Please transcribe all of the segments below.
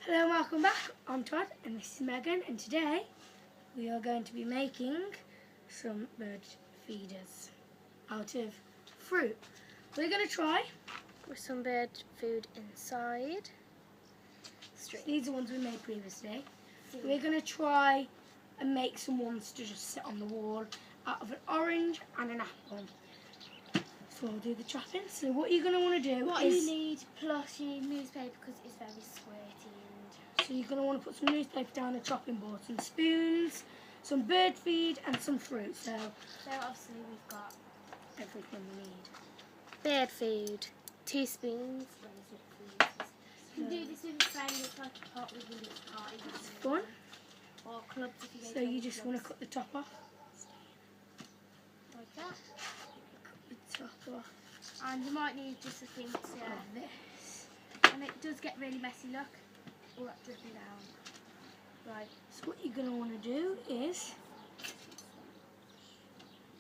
Hello and welcome back. I'm Todd and this is Megan, and today we are going to be making some bird feeders out of fruit. We're going to try with some bird food inside. These are ones we made previously. We're going to try and make some ones to just sit on the wall out of an orange and an apple. So we'll do the chopping. So what you're going to want to do you need, plus you need newspaper because it's very squirty. So you're going to want to put some newspaper down the chopping board, some spoons, some bird feed and some fruit. So obviously we've got everything we need. Bird food, 2 spoons. You can do this with a friend, it's like a pot with a little party. That's fun. Or clubs if you go So to you just clubs. want to cut the top off. Like that. Cut the top off. And you might need just a thing to Of this. and it does get really messy, look. All that dripping down. Right. So what you're going to want to do is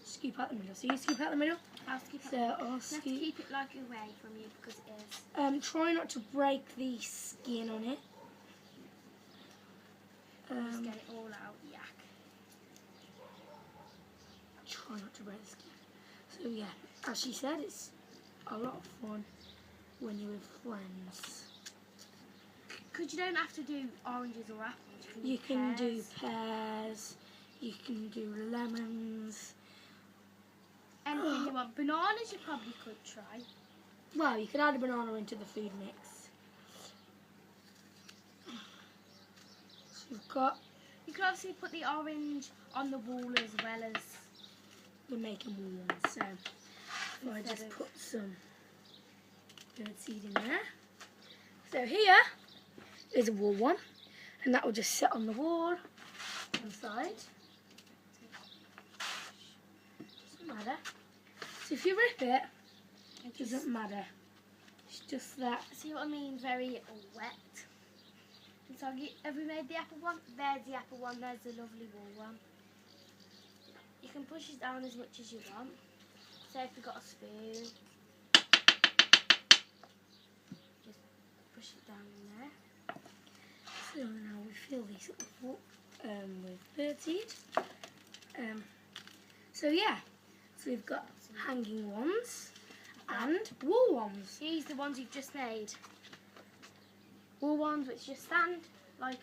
scoop out the middle. So you scoop out the middle. I'll scoop it. So I'll You have to scoop. keep it like away from you because it is. Try not to break the skin on it. Just get it all out, yak. Try not to break the skin. So yeah, as she said, it's a lot of fun when you're with friends. Because you don't have to do oranges or apples. You can do pears. pears, you can do lemons. Anything you want. Bananas you probably could try. Well, you could add a banana into the food mix. So you've got, You could obviously put the orange on the wall as well as. we're making ones, so if I just put some bird seed in there. So here is a wool one, and that will just sit on the wall inside. Doesn't matter. So if you rip it, it doesn't matter. It's just that. See what I mean? Very wet. And so have we made the apple one? There's the apple one. There's the lovely wool one. You can push it down as much as you want. So if you've got a spoon, just push it down in there. So now we fill these up with bird seed. So yeah, so we've got hanging ones and wool ones. These are the ones you've just made. Wool ones which just stand like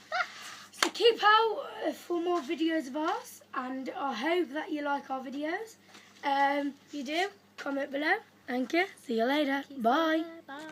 that. So keep out for more videos of ours, and I hope that you like our videos. If you do, comment below. Thank you. See you later. Bye. Bye.